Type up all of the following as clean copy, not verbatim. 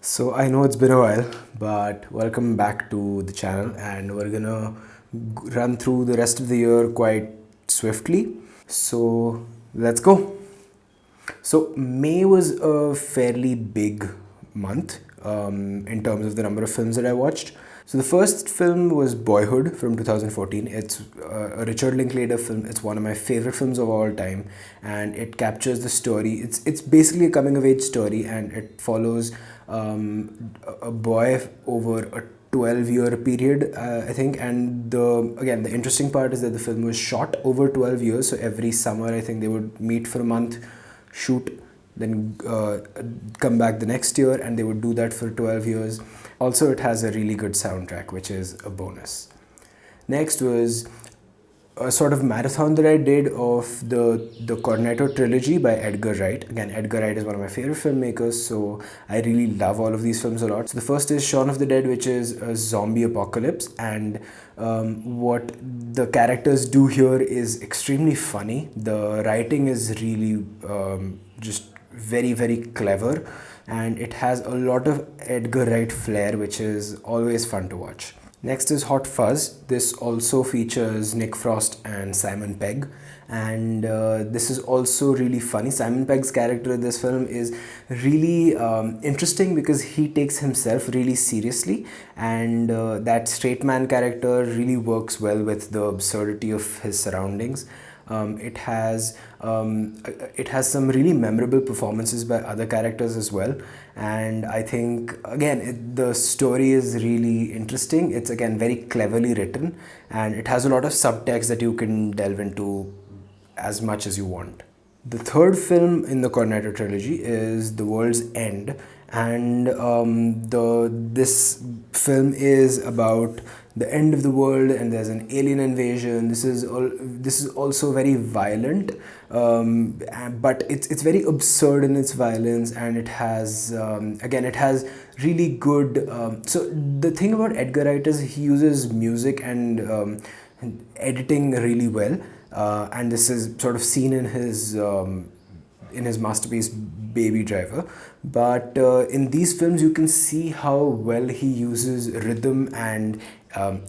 So I know it's been a while, but welcome back to the channel, and we're gonna run through the rest of the year quite swiftly. So let's go. So May was a fairly big month in terms of the number of films that I watched. So the first film was Boyhood from 2014. It's a Richard Linklater film. It's one of my favorite films of all time, and it captures the story. It's basically a coming of age story, and it follows a boy over a 12-year period, I think. And the interesting part is that the film was shot over 12 years. So every summer, I think they would meet for a month, shoot, then come back the next year, and they would do that for 12 years. Also, it has a really good soundtrack, which is a bonus. Next was a sort of marathon that I did of the Cornetto Trilogy by Edgar Wright. Again, Edgar Wright is one of my favorite filmmakers, so I really love all of these films a lot. So the first is Shaun of the Dead, which is a zombie apocalypse, and what the characters do here is extremely funny. The writing is really just very, very clever, and it has a lot of Edgar Wright flair, which is always fun to watch. Next is Hot Fuzz. This also features Nick Frost and Simon Pegg, and this is also really funny. Simon Pegg's character in this film is really interesting because he takes himself really seriously, and that straight man character really works well with the absurdity of his surroundings. It has some really memorable performances by other characters as well, and I think again the story is really interesting. It's again very cleverly written, and it has a lot of subtext that you can delve into as much as you want. The third film in the Cornetto trilogy is The World's End, and this film is about the end of the world, and there's an alien invasion. This is also very violent, but it's very absurd in its violence, and it has it has really good. So the thing about Edgar Wright is he uses music and editing really well, and this is sort of seen in his masterpiece Baby Driver. But in these films you can see how well he uses rhythm and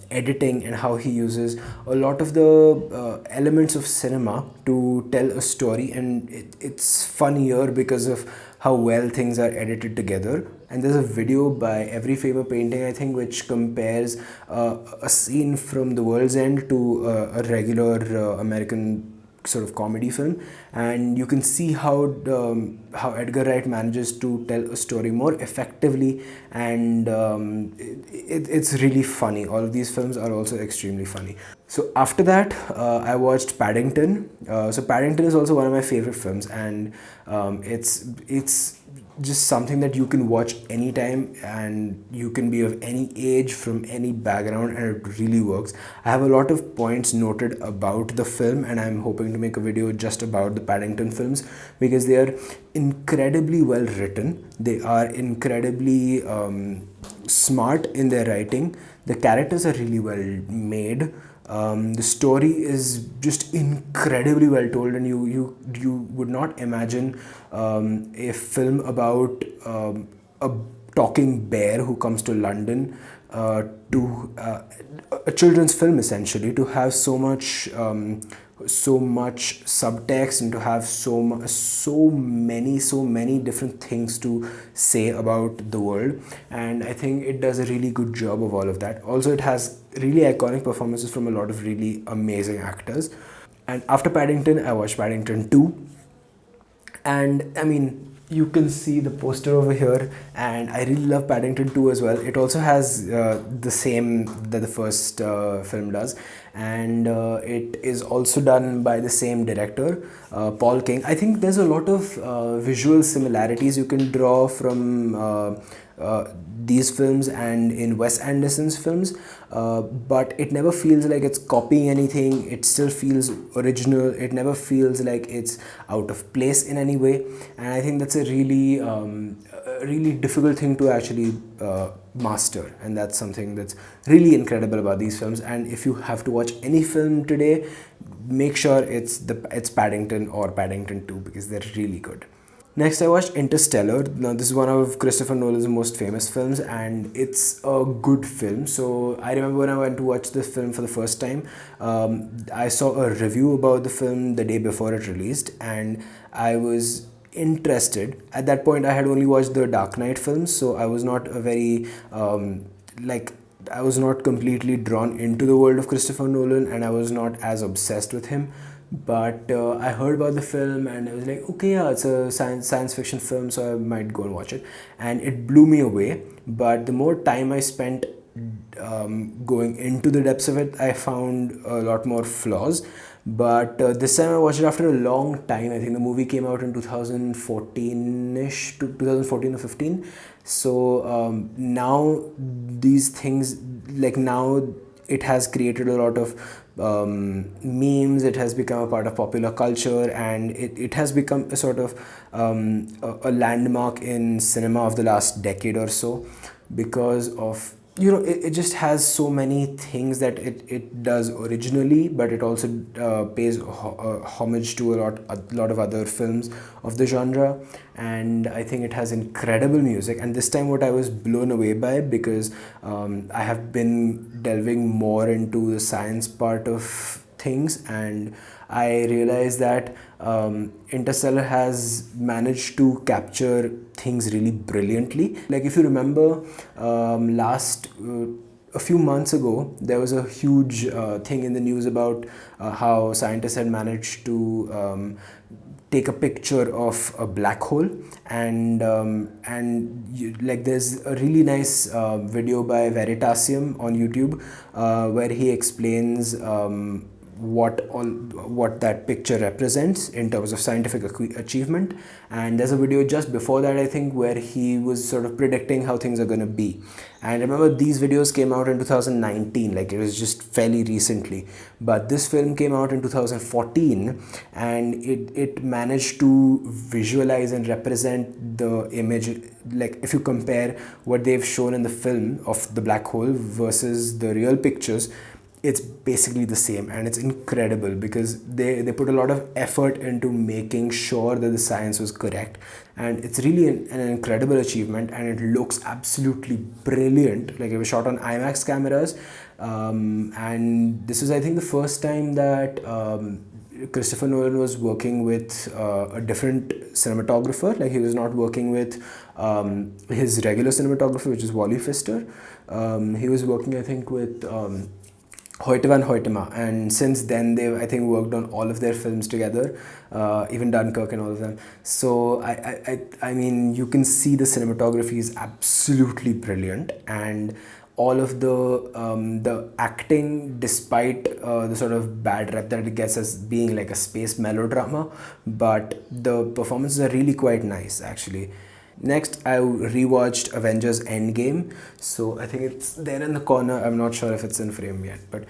editing, and how he uses a lot of the elements of cinema to tell a story, and it's funnier because of how well things are edited together. And there's a video by Every Frame a Painting, I think, which compares a scene from The World's End to a regular American sort of comedy film, and you can see how Edgar Wright manages to tell a story more effectively, and it's really funny. All of these films are also extremely funny. So after that, I watched Paddington. So Paddington is also one of my favorite films, and it's just something that you can watch anytime, and you can be of any age, from any background, and it really works. I have a lot of points noted about the film, and I'm hoping to make a video just about the Paddington films because they are incredibly well written. They are incredibly smart in their writing. The characters are really well made. The story is just incredibly well told, and you would not imagine a film about a talking bear who comes to London, to a children's film essentially, to have so much subtext, and to have so many different things to say about the world. And I think it does a really good job of all of that. Also, it has really iconic performances from a lot of really amazing actors. And after Paddington, I watched Paddington 2, and I mean, you can see the poster over here, and I really love Paddington 2 as well. It also has the same that the first film does, and it is also done by the same director, Paul King. I think there's a lot of visual similarities you can draw from these films and in Wes Anderson's films, but it never feels like it's copying anything. It still feels original. It never feels like it's out of place in any way, and I think that's a really difficult thing to actually master, and that's something that's really incredible about these films. And if you have to watch any film today, make sure it's Paddington or Paddington 2, because they're really good. Next, I watched Interstellar. Now, this is one of Christopher Nolan's most famous films, and it's a good film. So, I remember when I went to watch this film for the first time, I saw a review about the film the day before it released, and I was interested. At that point, I had only watched the Dark Knight films, so I was not a very like I was not completely drawn into the world of Christopher Nolan, and I was not as obsessed with him. But I heard about the film and I was like, okay, yeah, it's a science fiction film, so I might go and watch it. And it blew me away. But the more time I spent going into the depths of it, I found a lot more flaws. But this time I watched it after a long time. I think the movie came out in 2014-ish, to 2014 or 15. So now these things, like now it has created a lot of memes. It has become a part of popular culture, and it has become a sort of a landmark in cinema of the last decade or so, because of, you know, it just has so many things that it does originally, but it also pays homage to a lot of other films of the genre. And I think it has incredible music. And this time what I was blown away by, because I have been delving more into the science part of things, and I realized that Interstellar has managed to capture things really brilliantly. Like, if you remember, a few months ago, there was a huge thing in the news about how scientists had managed to take a picture of a black hole. And like, there's a really nice video by Veritasium on YouTube where he explains what that picture represents in terms of scientific achievement. And there's a video just before that, I think, where he was sort of predicting how things are going to be. And remember, these videos came out in 2019, like it was just fairly recently. But this film came out in 2014, and it managed to visualize and represent the image. Like, if you compare what they've shown in the film of the black hole versus the real pictures, it's basically the same. And it's incredible because they put a lot of effort into making sure that the science was correct. And it's really an incredible achievement, and it looks absolutely brilliant. Like, it was shot on IMAX cameras, and this is, I think, the first time that Christopher Nolan was working with a different cinematographer. Like, he was not working with his regular cinematographer, which is Wally Pfister. He was working, I think, with Hoyte van Hoytema, and since then they've, I think, worked on all of their films together, even Dunkirk and all of them. So I mean, you can see the cinematography is absolutely brilliant, and all of the acting, despite the sort of bad rep that it gets as being like a space melodrama, but the performances are really quite nice, actually. Next, I rewatched Avengers Endgame. So I think it's there in the corner. I'm not sure if it's in frame yet. But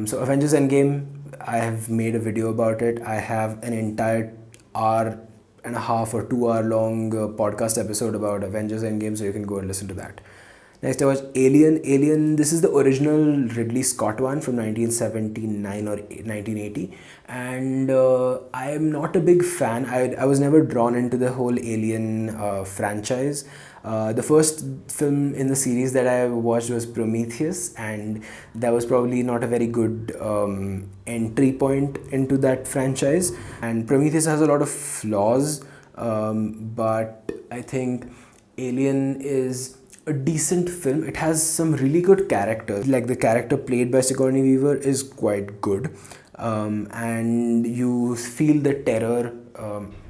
so Avengers Endgame, I have made a video about it. I have an entire hour and a half or 2 hour long podcast episode about Avengers Endgame, so you can go and listen to that. Next, I watched Alien. Alien, this is the original Ridley Scott one from 1979 or 1980. And I am not a big fan. I was never drawn into the whole Alien franchise. The first film in the series that I watched was Prometheus, and that was probably not a very good entry point into that franchise. And Prometheus has a lot of flaws, but I think Alien is a decent film. It has some really good characters. Like, the character played by Sigourney Weaver is quite good, and you feel the terror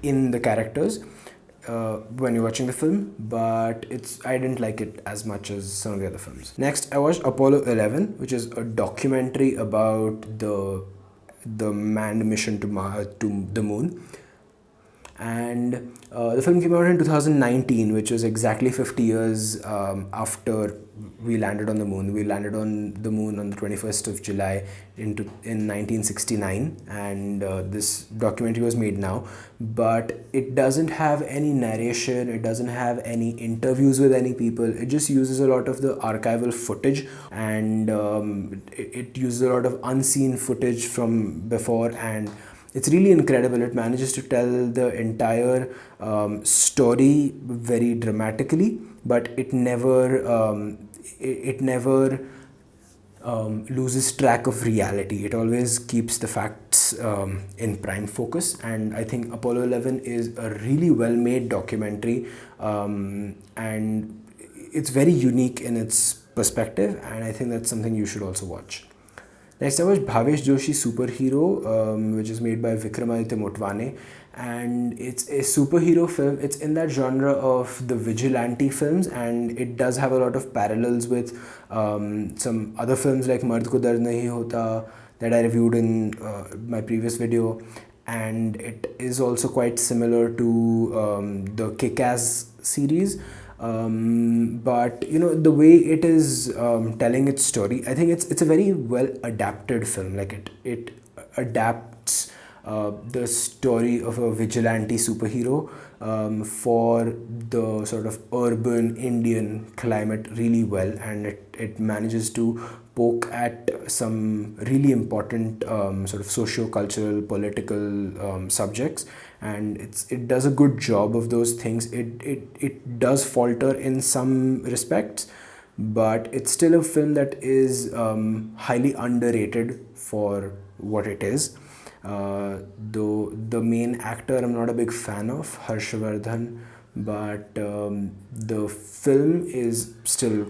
in the characters when you're watching the film, but I didn't like it as much as some of the other films. Next, I watched Apollo 11, which is a documentary about the manned mission to the moon. And the film came out in 2019, which was exactly 50 years after we landed on the moon. We landed on the moon on the 21st of July in 1969, and this documentary was made now. But it doesn't have any narration, it doesn't have any interviews with any people. It just uses a lot of the archival footage, and it uses a lot of unseen footage from before, and it's really incredible. It manages to tell the entire story very dramatically, but it never loses track of reality. It always keeps the facts in prime focus, and I think Apollo 11 is a really well-made documentary, and it's very unique in its perspective, and I think that's something you should also watch. Next, I watched Bhavesh Joshi Superhero, which is made by Vikramaditya Motwane, and it's a superhero film. It's in that genre of the vigilante films, and it does have a lot of parallels with some other films like Mard Ko Dard Nahi Hota that I reviewed in my previous video, and it is also quite similar to the Kick-Ass series. But you know, the way it is telling its story, I think it's a very well adapted film. Like it adapts the story of a vigilante superhero for the sort of urban Indian climate really well, and it manages to poke at some really important sort of socio-cultural, political subjects, and it does a good job of those things. It does falter in some respects, but it's still a film that is highly underrated for what it is. Though the main actor I'm not a big fan of, Harshavardhan, but the film is still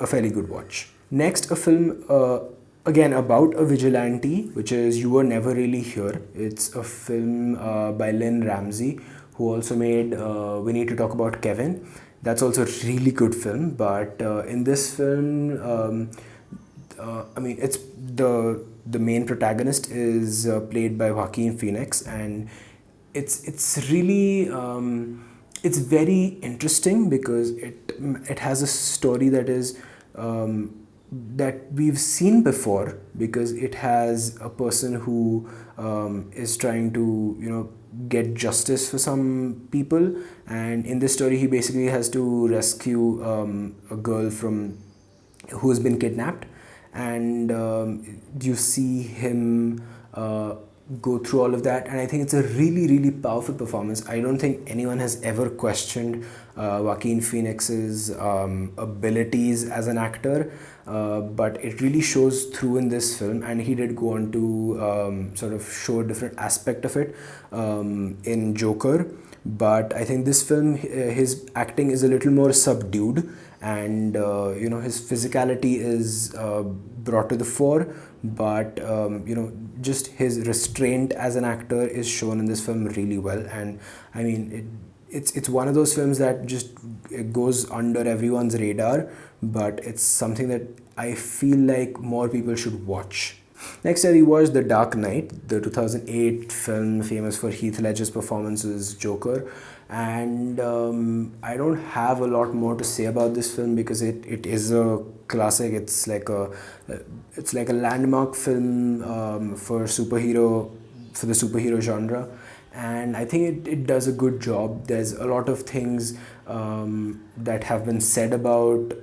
a fairly good watch. Next, a film again about a vigilante, which is You Were Never Really Here. It's a film by Lynn Ramsey, who also made We Need to Talk About Kevin. That's also a really good film, but in this film, I mean, it's the main protagonist is played by Joaquin Phoenix, and it's really it's very interesting because it has a story that is that we've seen before, because it has a person who is trying to, you know, get justice for some people, and in this story he basically has to rescue a girl from who's been kidnapped, and you see him go through all of that, and I think it's a really powerful performance. I don't think anyone has ever questioned Joaquin Phoenix's abilities as an actor, but it really shows through in this film, and he did go on to sort of show a different aspect of it in Joker. But I think this film, his acting is a little more subdued, and you know, his physicality is brought to the fore, but you know, just his restraint as an actor is shown in this film really well. And I mean, it's one of those films that just it goes under everyone's radar, but it's something that I feel like more people should watch. Next, I rewatched The Dark Knight, the 2008 film famous for Heath Ledger's performance as Joker, and I don't have a lot more to say about this film because it is a classic. It's like a landmark film for the superhero genre, and I think it does a good job. There's a lot of things that have been said about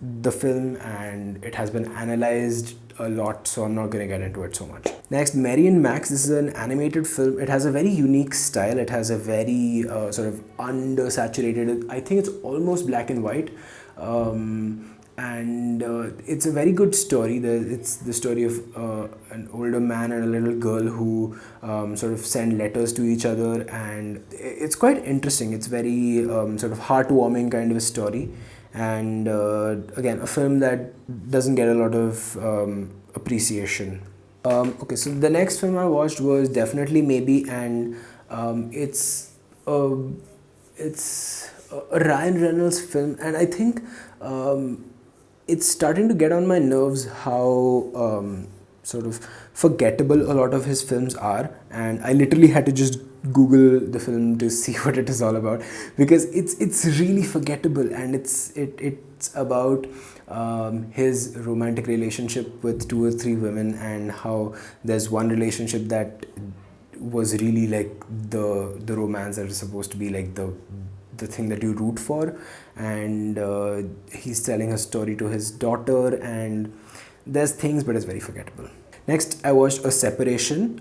the film, and it has been analyzed a lot, so I'm not going to get into it so much. Next, Mary and Max. This is an animated film. It has a very unique style. It has a very sort of undersaturated, I think it's almost black and white, and it's a very good story. It's the story of an older man and a little girl who sort of send letters to each other, and it's quite interesting. It's very sort of heartwarming kind of a story, and again, a film that doesn't get a lot of appreciation. Okay, so the next film I watched was Definitely Maybe, and it's a Ryan Reynolds film, and I think it's starting to get on my nerves how sort of forgettable a lot of his films are, and I literally had to just Google the film to see what it is all about, because it's really forgettable, and it's about his romantic relationship with 2 or 3 women, and how there's one relationship that was really like the romance that is supposed to be like the thing that you root for, and he's telling a story to his daughter, and there's things, but it's very forgettable. Next, I watched A Separation.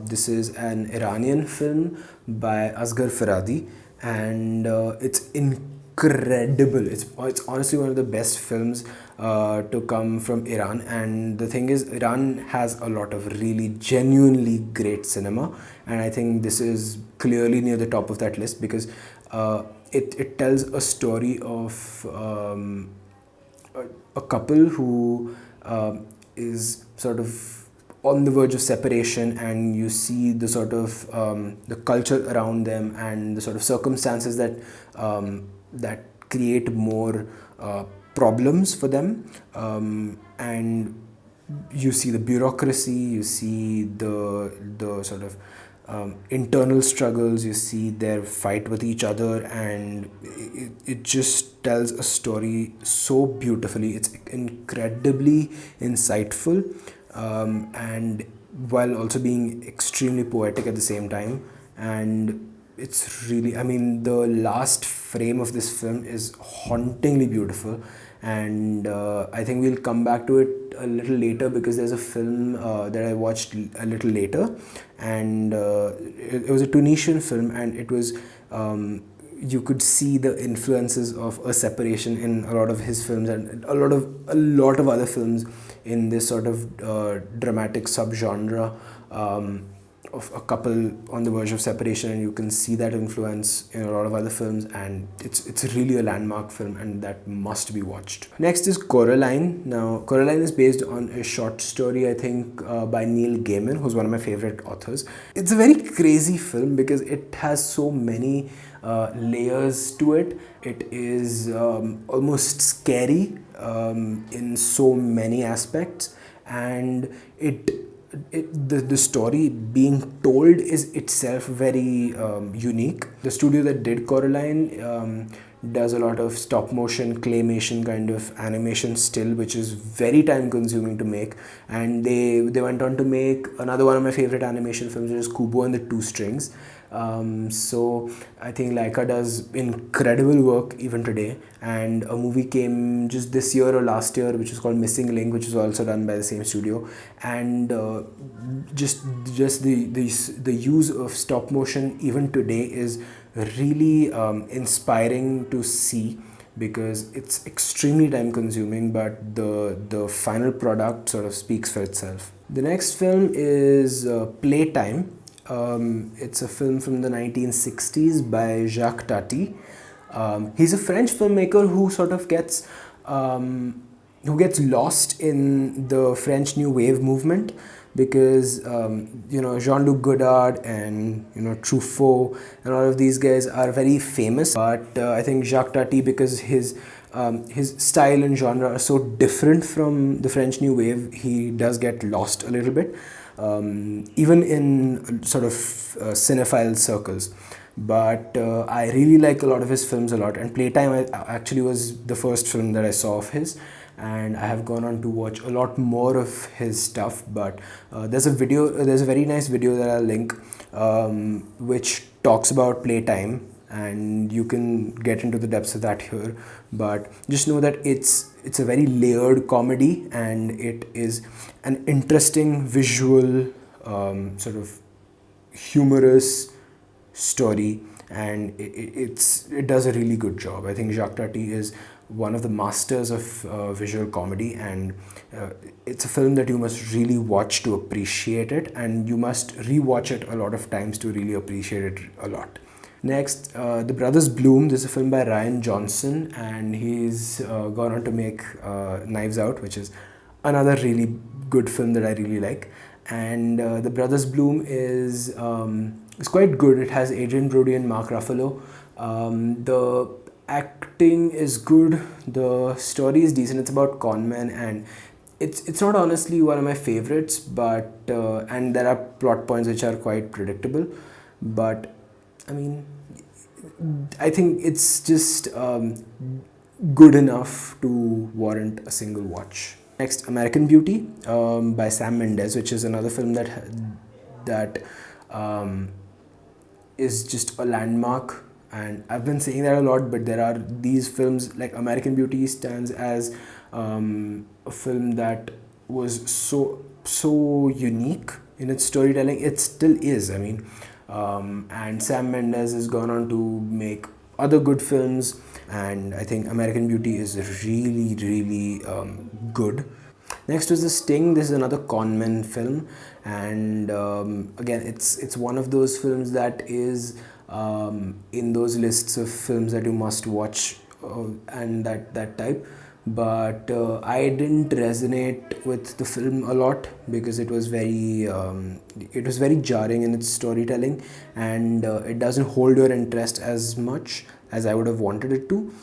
This is an Iranian film by Asghar Farhadi, and it's incredible. It's honestly one of the best films to come from Iran. And the thing is, Iran has a lot of really genuinely great cinema, and I think this is clearly near the top of that list because it tells a story of a couple who is sort of on the verge of separation, and you see the sort of the culture around them and the sort of circumstances that create more problems for them, and you see the bureaucracy, you see the sort of internal struggles, you see their fight with each other, and it just tells a story so beautifully. It's incredibly insightful, and while also being extremely poetic at the same time. And it's really, I mean, the last frame of this film is hauntingly beautiful, and I think we'll come back to it a little later because there's a film that I watched a little later, and it was a Tunisian film, and it was you could see the influences of A Separation in a lot of his films and a lot of other films in this sort of dramatic subgenre of a couple on the verge of separation, and you can see that influence in a lot of other films, and it's really a landmark film, and that must be watched. Next is Coraline. Now, Coraline is based on a short story, I think, by Neil Gaiman, who's one of my favorite authors. It's a very crazy film because it has so many layers to it. It is almost scary in so many aspects, and the story being told is itself very unique. The studio that did Coraline does a lot of stop motion, claymation kind of animation still, which is very time consuming to make, and they went on to make another one of my favorite animation films, which is Kubo and the Two Strings. So I think Laika does incredible work even today, and a movie came just this year or last year which is called Missing Link, which is also done by the same studio, and just the use of stop motion even today is really inspiring to see, because it's extremely time consuming, but the final product sort of speaks for itself. The next film is Playtime. It's a film from the 1960s by Jacques Tati. He's a French filmmaker who sort of gets lost in the French New Wave movement, because Jean-Luc Godard and Truffaut and all of these guys are very famous, but I think Jacques Tati, because his style and genre are so different from the French New Wave, he does get lost a little bit, even in sort of cinephile circles. But I really like a lot of his films a lot, and Playtime actually was the first film that I saw of his, and I have gone on to watch a lot more of his stuff. But there's a very nice video that I'll link, which talks about Playtime, and you can get into the depths of that here. But just know that it's a very layered comedy, and it is an interesting visual, sort of humorous story, and it does a really good job. I think Jacques Tati is one of the masters of visual comedy, and it's a film that you must really watch to appreciate it, and you must rewatch it a lot of times to really appreciate it a lot. Next, The Brothers Bloom. This is a film by Ryan Johnson, and he's gone on to make Knives Out, which is another really good film that I really like. And The Brothers Bloom is quite good. It has Adrian Brody and Mark Ruffalo. The acting is good. The story is decent. It's about conmen, and it's not honestly one of my favorites, but and there are plot points which are quite predictable. But I mean, I think it's just good enough to warrant a single watch. Next, American Beauty by Sam Mendes, which is another film that is just a landmark. And I've been saying that a lot, but there are these films like American Beauty stands as a film that was so unique in its storytelling. It still is. I mean, and Sam Mendes has gone on to make other good films, and I think American Beauty is really good. Next was The Sting. This is another conman film, and again, it's one of those films that is in those lists of films that you must watch, and that type. But I didn't resonate with the film a lot because it was very jarring in its storytelling, and it doesn't hold your interest as much as I would have wanted it to.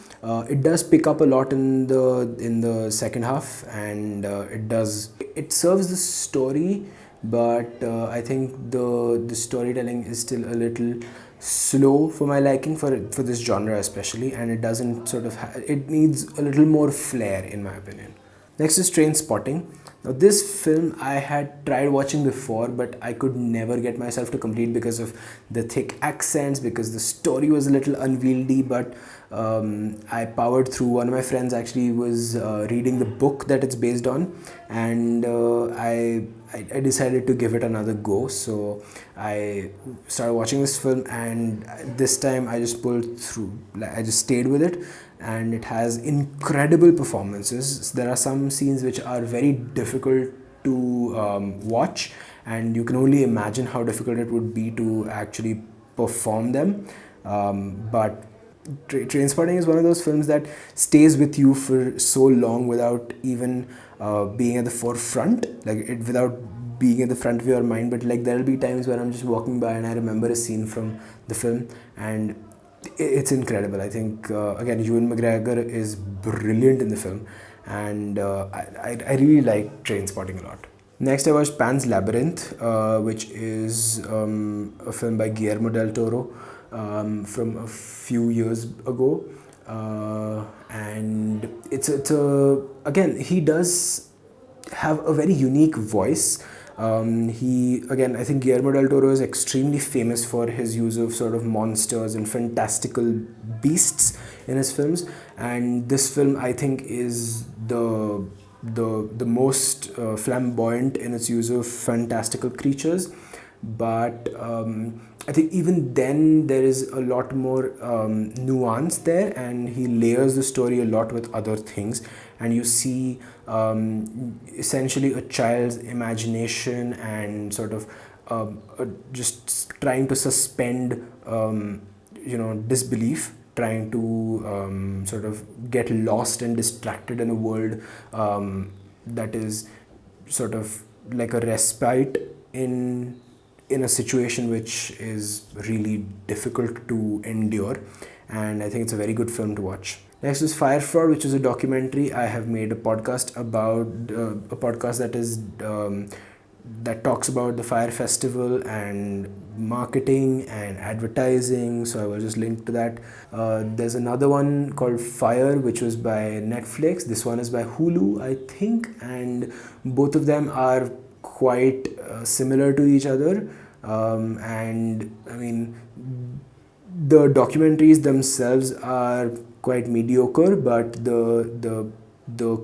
It does pick up a lot in the second half, and it serves the story, but I think the storytelling is still a little slow for my liking for this genre especially, and it doesn't it needs a little more flair in my opinion. Next is Trainspotting. Now, this film I had tried watching before, but I could never get myself to complete because of the thick accents, because the story was a little unwieldy. But I powered through. One of my friends actually was reading the book that it's based on, and I decided to give it another go. So I started watching this film, and this time I just pulled through. I just stayed with it, and it has incredible performances. There are some scenes which are very difficult to watch, and you can only imagine how difficult it would be to actually perform them. But Trainspotting is one of those films that stays with you for so long without even being at the forefront, without being at the front of your mind. But like, there'll be times when I'm just walking by and I remember a scene from the film, and it's incredible. I think again, Ewan McGregor is brilliant in the film, and I really like Trainspotting a lot. Next, I watched Pan's Labyrinth, which is a film by Guillermo del Toro from a few years ago, and it's a again, he does have a very unique voice. I think Guillermo del Toro is extremely famous for his use of sort of monsters and fantastical beasts in his films, and this film I think is the most flamboyant in its use of fantastical creatures. But I think even then there is a lot more nuance there, and he layers the story a lot with other things, and you see essentially a child's imagination and sort of just trying to suspend disbelief, trying to sort of get lost and distracted in a world that is sort of like a respite in a situation which is really difficult to endure. And I think it's a very good film to watch. Next is Fyre, which is a documentary. I have made a podcast about a podcast that talks about the Fyre Festival and marketing and advertising, so I will just link to that. There's another one called Fyre, which was by Netflix. This one is by Hulu, I think, and both of them are quite similar to each other. And I mean, the documentaries themselves are quite mediocre, but the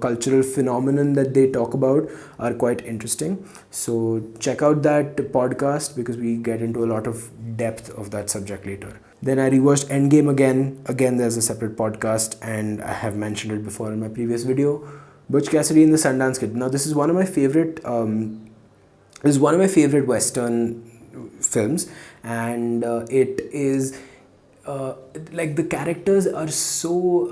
cultural phenomenon that they talk about are quite interesting. So check out that podcast because we get into a lot of depth of that subject later. Then I rewatched Endgame again. Again, there's a separate podcast, and I have mentioned it before in my previous video. Butch Cassidy and the Sundance Kid. Now, this is one of my favorite. This is one of my favorite Western films, and it is like, the characters are so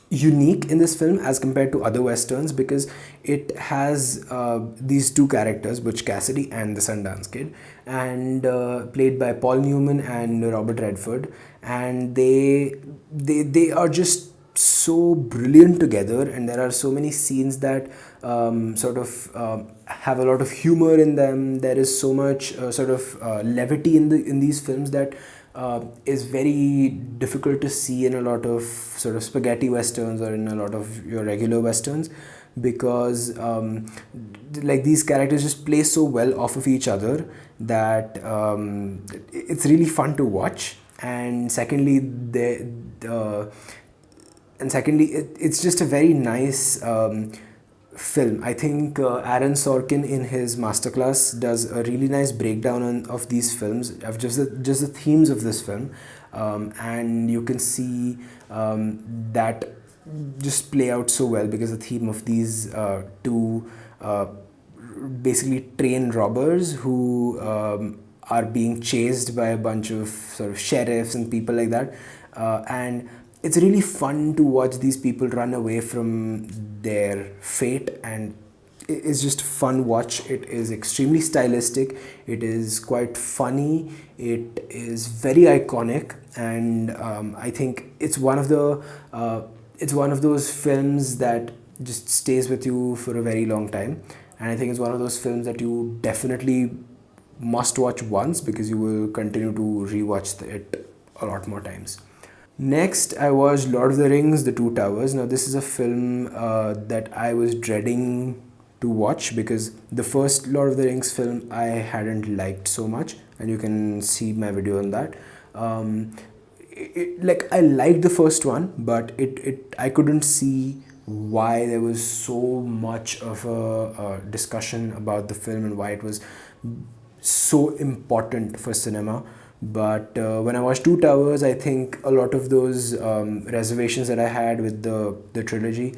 unique in this film as compared to other westerns, because it has these two characters, Butch Cassidy and the Sundance Kid, and played by Paul Newman and Robert Redford, and they are just so brilliant together, and there are so many scenes that have a lot of humor in them. There is so much levity in these films that is very difficult to see in a lot of sort of spaghetti westerns or in a lot of your regular westerns, because like, these characters just play so well off of each other that it's really fun to watch. And secondly, it's just a very nice film. I think Aaron Sorkin in his masterclass does a really nice breakdown of these films, of just the themes of this film, and you can see that just play out so well because the theme of these two basically train robbers who are being chased by a bunch of sort of sheriffs and people like that, and it's really fun to watch these people run away from their fate, and it's just a fun watch. It is extremely stylistic, it is quite funny, it is very iconic, and I think it's one of those films that just stays with you for a very long time, and I think it's one of those films that you definitely must watch once because you will continue to rewatch it a lot more times. Next, I watched Lord of the Rings: The Two Towers. Now, this is a film that I was dreading to watch because the first Lord of the Rings film I hadn't liked so much, and you can see my video on that. Like, I liked the first one, but I couldn't see why there was so much of a discussion about the film and why it was so important for cinema. But when I watched Two Towers, I think a lot of those reservations that I had with the trilogy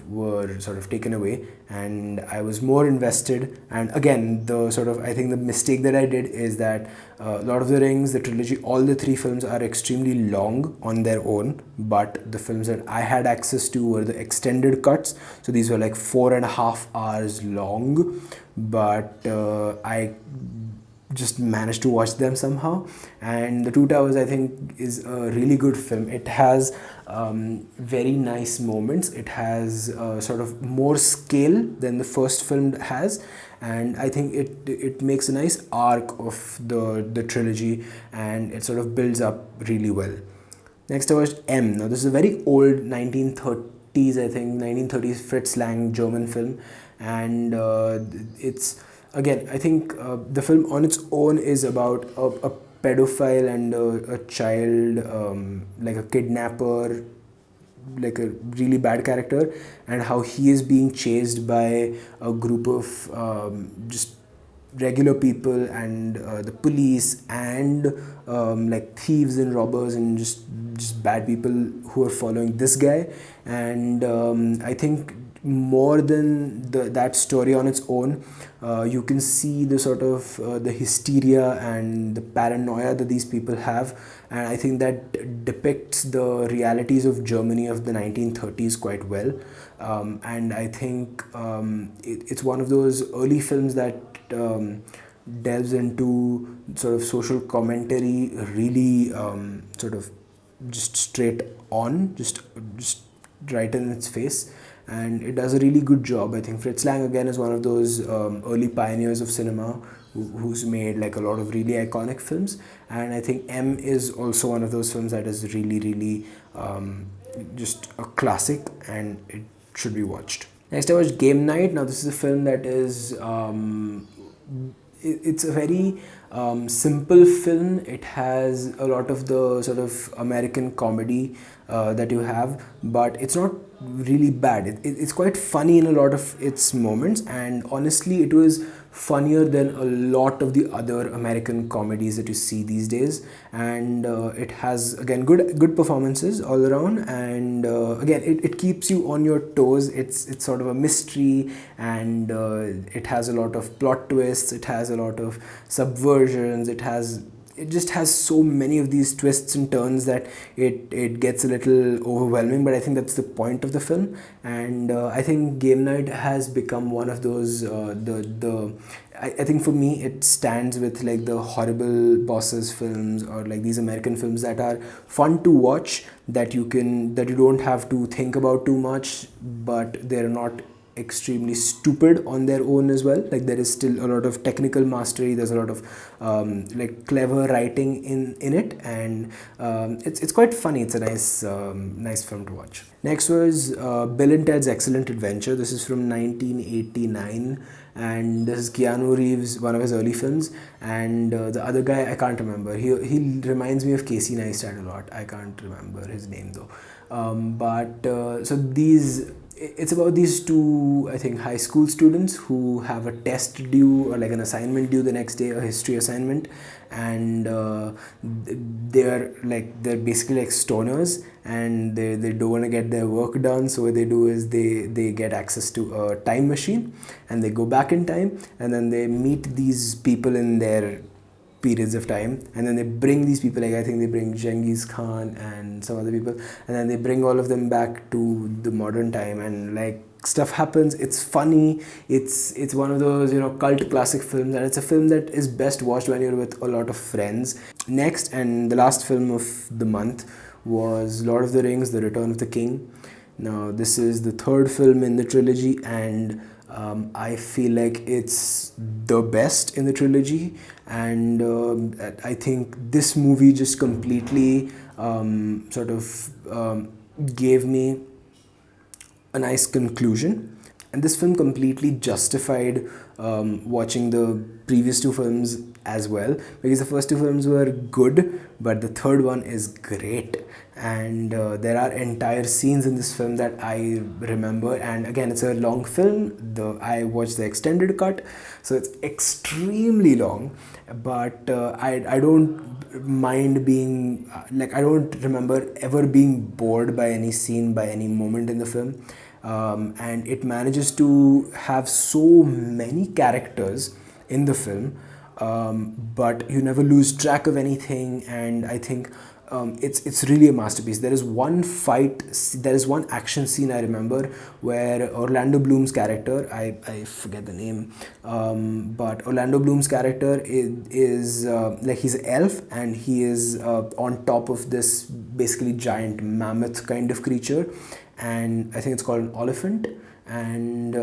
were sort of taken away, and I was more invested. And again, I think the mistake that I did is that Lord of the Rings, the trilogy, all the three films are extremely long on their own, but the films that I had access to were the extended cuts. So these were like 4.5 hours long, but I just managed to watch them somehow. And The Two Towers, I think, is a really good film. It has very nice moments. It has sort of more scale than the first film has, and I think it makes a nice arc of the trilogy, and it sort of builds up really well. Next, I watched M. Now, this is a very old 1930s, I think, 1930s Fritz Lang German film, and it's, again, I think the film on its own is about a pedophile and a child, like a kidnapper, like a really bad character, and how he is being chased by a group of just regular people and the police and like thieves and robbers and just bad people who are following this guy. And I think more than that story on its own, you can see the sort of the hysteria and the paranoia that these people have, and I think that depicts the realities of Germany of the 1930s quite well. And I think it's one of those early films that delves into sort of social commentary really sort of just straight on, just right in its face, and it does a really good job. I think Fritz Lang again is one of those early pioneers of cinema who's made like a lot of really iconic films, and I think M is also one of those films that is really just a classic, and it should be watched. Next, I watched Game Night. Now, this is a film that is it's a very simple film. It has a lot of the sort of American comedy that you have, but it's not really bad. It's quite funny in a lot of its moments, and honestly, it was funnier than a lot of the other American comedies that you see these days. And it has, again, good performances all around, and again, it keeps you on your toes. It's sort of a mystery, and it has a lot of plot twists, it has a lot of subversions, it just has so many of these twists and turns that it gets a little overwhelming, but I think that's the point of the film. And I think Game Night has become one of those I think for me it stands with like the Horrible Bosses films, or like these American films that are fun to watch, that you don't have to think about too much, but they're not extremely stupid on their own as well. Like, there is still a lot of technical mastery, there's a lot of like clever writing in it, and it's quite funny. It's a nice film to watch. Next was Bill and Ted's Excellent Adventure. This is from 1989, and this is Keanu Reeves, one of his early films, and the other guy I can't remember. He reminds me of Casey Neistat a lot. I can't remember his name though. So these it's about these two, I think, high school students who have a test due or like an assignment due the next day, a history assignment, and they're basically like stoners, and they don't want to get their work done. So what they do is they get access to a time machine, and they go back in time, and then they meet these people in their periods of time, and then they bring these people, like I think they bring Genghis Khan and some other people, and then they bring all of them back to the modern time, and like stuff happens. It's funny. It's one of those, you know, cult classic films, and it's a film that is best watched when you're with a lot of friends. Next, and the last film of the month, was Lord of the Rings: The Return of the King. Now this is the third film in the trilogy, and I feel like it's the best in the trilogy, and I think this movie just completely gave me a nice conclusion. And this film completely justified watching the previous two films as well, because the first two films were good, but the third one is great. And there are entire scenes in this film that I remember. And again, it's a long film. I watched the extended cut, so it's extremely long, but I don't mind being I don't remember ever being bored by any scene, by any moment in the film. And it manages to have so many characters in the film, but you never lose track of anything. And I think it's really a masterpiece. There is one there is one action scene I remember where Orlando Bloom's character, I forget the name, but Orlando Bloom's character is like, he's an elf, and he is on top of this basically giant mammoth kind of creature, and I think it's called an elephant, and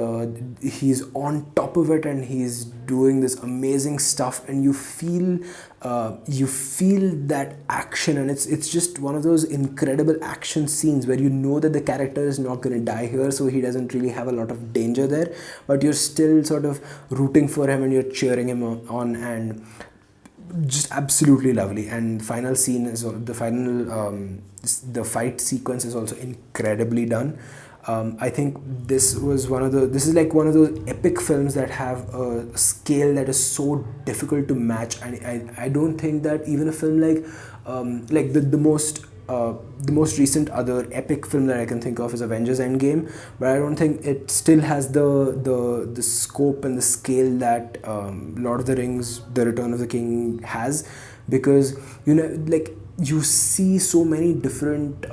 he's on top of it, and he's doing this amazing stuff, and you feel that action, and it's just one of those incredible action scenes where you know that the character is not going to die here, so he doesn't really have a lot of danger there, but you're still sort of rooting for him, and you're cheering him on, and just absolutely lovely. And the final scene is the fight sequence is also incredibly done. I think this is like one of those epic films that have a scale that is so difficult to match, and I don't think that even a film like the most recent other epic film that I can think of is Avengers Endgame, but I don't think it still has the scope and the scale that Lord of the Rings: The Return of the King has, because you see so many different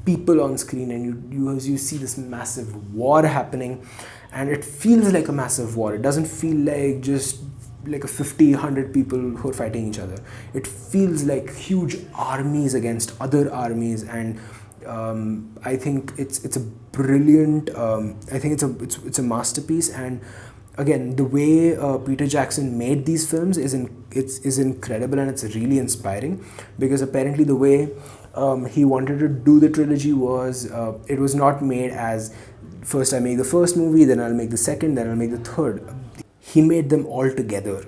people on screen, and you see this massive war happening, and it feels like a massive war. It doesn't feel like just like a 50-100 people who are fighting each other. It feels like huge armies against other armies, and I think it's a brilliant. I think it's a masterpiece. And again, the way Peter Jackson made these films is incredible, and it's really inspiring, because apparently the way he wanted to do the trilogy was it was not made as, first I make the first movie, then I'll make the second, then I'll make the third. He made them all together.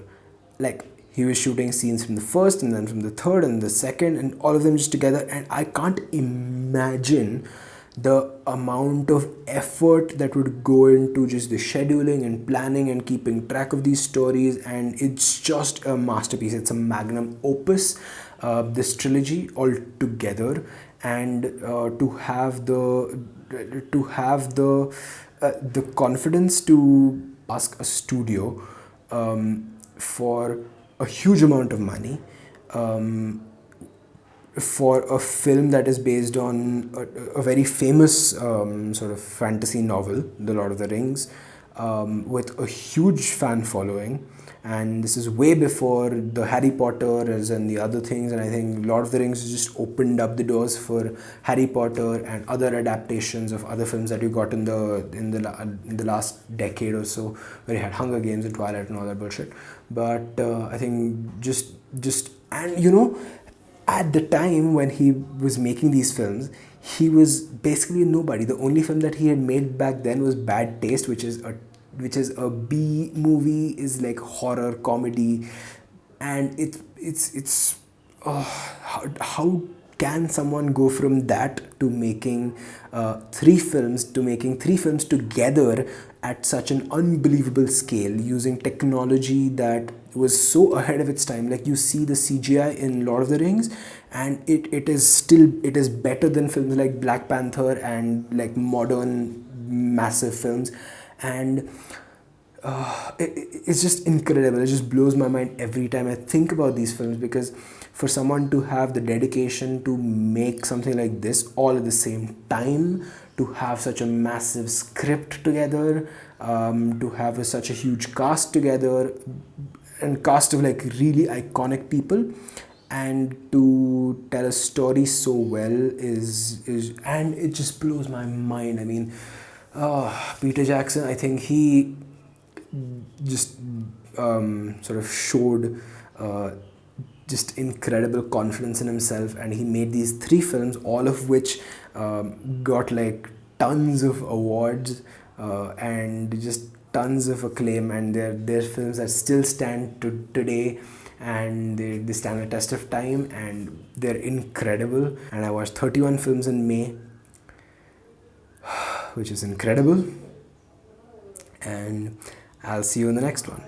Like, he was shooting scenes from the first, and then from the third, and the second, and all of them just together. And I can't imagine the amount of effort that would go into just the scheduling and planning and keeping track of these stories. And it's just a masterpiece. It's a magnum opus, this trilogy all together. And to have the confidence to ask a studio for a huge amount of money for a film that is based on a very famous sort of fantasy novel, The Lord of the Rings, with a huge fan following. And this is way before the Harry Potters and the other things, and I think Lord of the Rings just opened up the doors for Harry Potter and other adaptations of other films that you got in the last decade or so, where you had Hunger Games and Twilight and all that bullshit. But I think just and at the time when he was making these films, he was basically a nobody. The only film that he had made back then was Bad Taste, which is a B movie, is like horror comedy, and how can someone go from that to making three films together at such an unbelievable scale using technology that was so ahead of its time? Like, you see the CGI in Lord of the Rings, and it is better than films like Black Panther and like modern massive films. And it's just incredible. It just blows my mind every time I think about these films, because for someone to have the dedication to make something like this all at the same time, to have such a massive script together, to have such a huge cast together, and cast of like really iconic people, and to tell a story so well is and it just blows my mind. I mean, Peter Jackson, I think he just sort of showed just incredible confidence in himself, and he made these three films, all of which got like tons of awards and just tons of acclaim, and they're films that still stand to today, and they stand the test of time, and they're incredible. And I watched 31 films in May, which is incredible, and I'll see you in the next one.